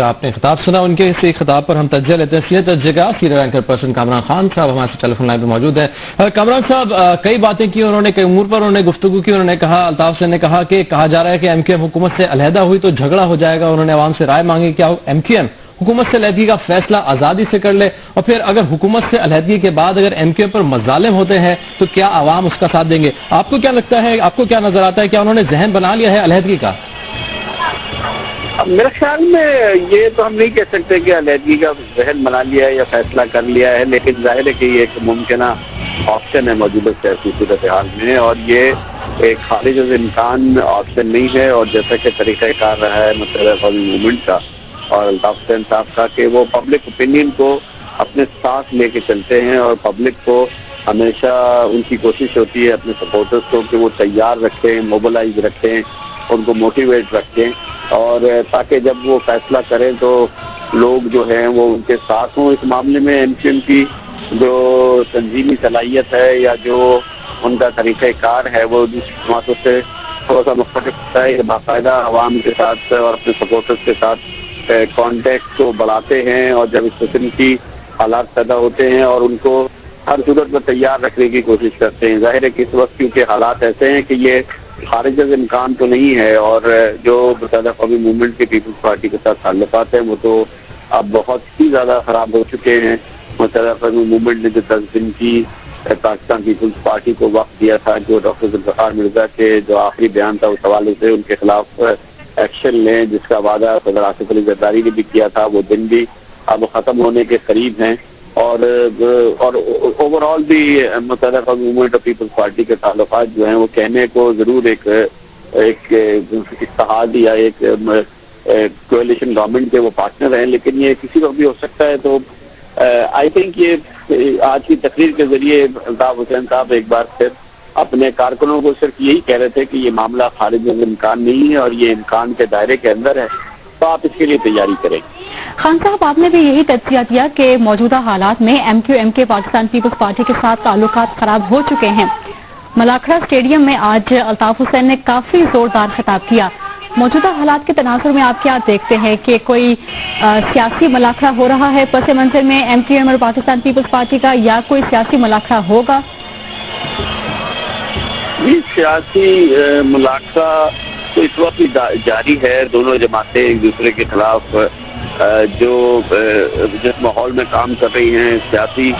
کا آپ نے خطاب سنا، ان کے اسی خطاب پر ہم تجزیہ لیتے ہیں۔ سینئر تجزیہ senior anchor person Kamran Khan صاحب ہمارے ٹیلی فون لائن پہ موجود ہیں۔ کامران صاحب، کئی باتیں کی انہوں نے، کئی امور پر انہوں نے گفتگو کی۔ انہوں نے کہا، الطاف حسین نے کہا کہ کہا جا رہا ہے کہ ایم کیو ایم حکومت سے علیحدہ ہوئی تو جھگڑا ہو جائے گا۔ انہوں نے عوام سے رائے مانگی کہ ایم کیو ایم حکومت سے علیحدگی کا فیصلہ آزادی سے کر لے، اور پھر اگر حکومت سے علیحدگی کے بعد اگر ایم کیو ایم پر مظالم ہوتے ہیں تو کیا عوام اس کا ساتھ دیں گے؟ آپ کو کیا لگتا ہے، آپ کو کیا نظر آتا ہے، کیا انہوں نے ذہن بنا لیا ہے علیحدگی کا؟ میرے خیال میں یہ تو ہم نہیں کہہ سکتے کہ علیحدگی کا ذہن بنا لیا ہے یا فیصلہ کر لیا ہے، لیکن ظاہر ہے کہ یہ ایک ممکنہ آپشن ہے موجودہ سیاسی صورتحال میں، اور یہ ایک خارج از امکان آپشن نہیں ہے۔ اور جیسا کہ طریقہ کار رہا ہے متحدہ قومی موومنٹ کا اور الطاف حسین صاحب کا کہ وہ پبلک اوپینین کو اپنے ساتھ لے کے چلتے ہیں، اور پبلک کو ہمیشہ ان کی کوشش ہوتی ہے اپنے سپورٹرز کو کہ وہ تیار رکھیں، موبلائز رکھیں، ان کو موٹیویٹ رکھیں، اور تاکہ جب وہ فیصلہ کریں تو لوگ جو ہیں وہ ان کے ساتھ ہوں۔ اس معاملے میں ایم کیو ایم کی جو تنظیمی صلاحیت ہے یا جو ان کا طریقہ کار ہے وہ دوسری جماعتوں سے تھوڑا سا مختلف ہوتا ہے۔ باقاعدہ عوام کے ساتھ اور اپنے سپورٹرز کے ساتھ کانٹیکٹ کو بڑھاتے ہیں، اور جب اس قسم کی حالات پیدا ہوتے ہیں اور ان کو ہر صورت میں تیار رکھنے کی کوشش کرتے ہیں۔ ظاہر ہے کہ اس وقت کیونکہ حالات ایسے ہیں کہ یہ خارج از امکان تو نہیں ہے، اور جو متحدہ قومی موومنٹ کی پیپلز پارٹی کے ساتھ تعلقات ہیں وہ تو اب بہت ہی زیادہ خراب ہو چکے ہیں۔ متحدہ قومی موومنٹ نے جو 10 دن کی پاکستان پیپلز پارٹی کو وقت دیا تھا، جو ڈاکٹر ذوالفقار مرزا کے جو آخری بیان تھا اس حوالے سے ان کے خلاف ایکشن لیں، جس کا وعدہ صدر آصف علی زرداری نے بھی کیا تھا، وہ دن بھی اب ختم ہونے کے قریب ہیں۔ اور اوور آل بھی متحدہ قومی موومنٹ اور پیپلز پارٹی کے تعلقات جو ہیں وہ کہنے کو ضرور ایک اتحاد یا ایک کولیشن گورنمنٹ کے وہ پارٹنر ہیں، لیکن یہ کسی وقت بھی ہو سکتا ہے۔ تو آئی تھنک یہ آج کی تقریر کے ذریعے الطاف حسین صاحب ایک بار پھر اپنے کارکنوں کو صرف یہی کہہ رہے تھے کہ یہ معاملہ خارج از امکان نہیں ہے اور یہ امکان کے دائرے کے اندر ہے، تو آپ اس کے لیے تیاری کریں۔ خان صاحب، آپ نے بھی یہی تجزیہ دیا کہ موجودہ حالات میں ایم کیو ایم کے پاکستان پیپلز پارٹی کے ساتھ تعلقات خراب ہو چکے ہیں۔ ملاکھڑا اسٹیڈیم میں آج الطاف حسین نے کافی زوردار خطاب کیا۔ موجودہ حالات کے تناظر میں آپ کیا دیکھتے ہیں کہ کوئی سیاسی ملاکھڑا ہو رہا ہے پس منظر میں ایم کیو ایم اور پاکستان پیپلز پارٹی کا، یا کوئی سیاسی ملاکھڑا ہوگا؟ یہ سیاسی ملاقہ تو اس وقت جاری ہے۔ دونوں جماعتیں ایک دوسرے کے خلاف جو جس ماحول میں کام کر رہی ہیں، سیاسی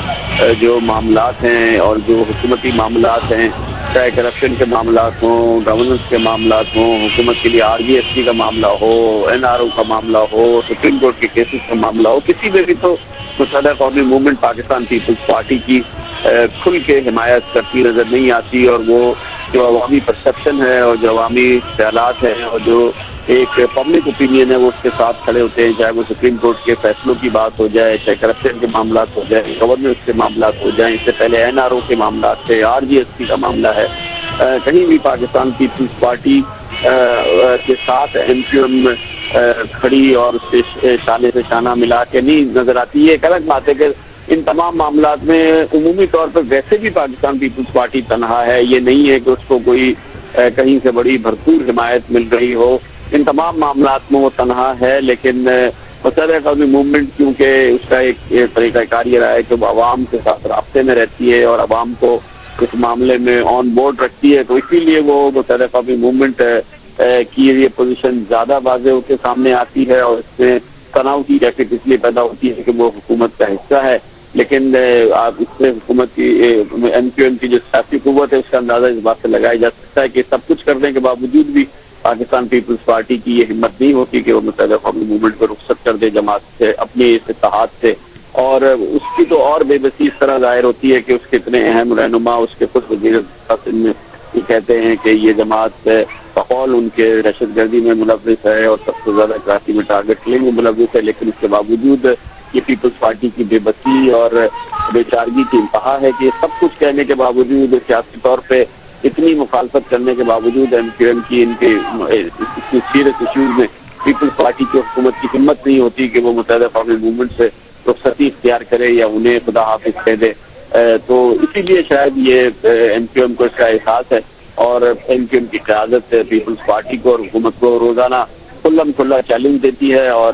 جو معاملات ہیں اور جو حکومتی معاملات ہیں، چاہے کرپشن کے معاملات ہوں، گورننس کے معاملات ہوں، حکومت کے لیے آر جی ایس ٹی کا معاملہ ہو، این آر او کا معاملہ ہو، سپریم کورٹ کے کیسز کا معاملہ ہو، کسی میں بھی تو متحدہ قومی موومنٹ پاکستان پیپلز پارٹی کی کھل کے حمایت کرتی نظر نہیں آتی، اور وہ جو عوامی پرسپشن ہے اور جو عوامی خیالات ہیں اور جو ایک پبلک اوپینین ہے وہ اس کے ساتھ کھڑے ہوتے ہیں، چاہے وہ سپریم کورٹ کے فیصلوں کی بات ہو جائے، چاہے کرپشن کے معاملات ہو جائے، گورننس کے معاملات ہو جائیں، اس سے پہلے این آر او کے معاملات تھے، آر جی ایس ٹی کا معاملہ ہے۔ کہیں بھی پاکستان پیپلز پارٹی کے ساتھ ایم کیو ایم کھڑی اور اس سے شانے سے شانہ ملا کے نہیں نظر آتی۔ یہ ایک الگ بات ہے کہ ان تمام معاملات میں عمومی طور پر ویسے بھی پاکستان پیپلز پارٹی تنہا ہے، یہ نہیں ہے کہ اس کو کوئی کہیں سے بڑی بھرپور حمایت مل رہی ہو، ان تمام معاملات میں وہ تنہا ہے۔ لیکن متحدہ قومی موومنٹ کیونکہ اس کا ایک طریقہ کار یہ رہا ہے کہ وہ عوام کے ساتھ رابطے میں رہتی ہے اور عوام کو اس معاملے میں آن بورڈ رکھتی ہے، تو اسی لیے وہ متحدہ قومی موومنٹ کی یہ پوزیشن زیادہ واضح ہو کے سامنے آتی ہے، اور اس میں تناؤ کی جیکٹ اس لیے پیدا ہوتی ہے کہ وہ حکومت کا حصہ ہے۔ لیکن آپ اس سے حکومت کی ایم کیو ایم کی جو سیاسی قوت ہے اس کا اندازہ اس بات سے لگایا جا سکتا ہے کہ سب کچھ کرنے کے باوجود بھی پاکستان پیپلز پارٹی کی یہ ہمت نہیں ہوتی کہ وہ متحدہ قومی موومنٹ کو رخصت کر دے جماعت سے، اپنے اس اتحاد سے، اور اس کی تو اور بے بسی اس طرح ظاہر ہوتی ہے کہ اس کے اتنے اہم رہنما اس کے خود وزیر یہ کہتے ہیں کہ یہ جماعت بقول ان کے دہشت گردی میں ملوث ہے اور سب سے زیادہ کراچی میں ٹارگٹ کلنگ میں ملوث ہے، لیکن اس کے باوجود یہ پیپلز پارٹی کی بے بسی اور بے چارگی کی انتہا ہے کہ سب کچھ کہنے کے باوجود، سیاسی طور پہ اتنی مخالفت کرنے کے باوجود ایم کیو ایم کی ان کے سیریس ایشوز میں پیپلز پارٹی کی حکومت کی ہمت نہیں ہوتی کہ وہ متحدہ قومی موومنٹ سے رخصتی اختیار کرے یا انہیں خدا حافظ کہہ دے۔ تو اسی لیے شاید یہ ایم کیو ایم کو اس کا احساس ہے، اور ایم کیو ایم کی قیادت پیپلز پارٹی کو اور حکومت کو روزانہ کھلا چیلنج دیتی ہے، اور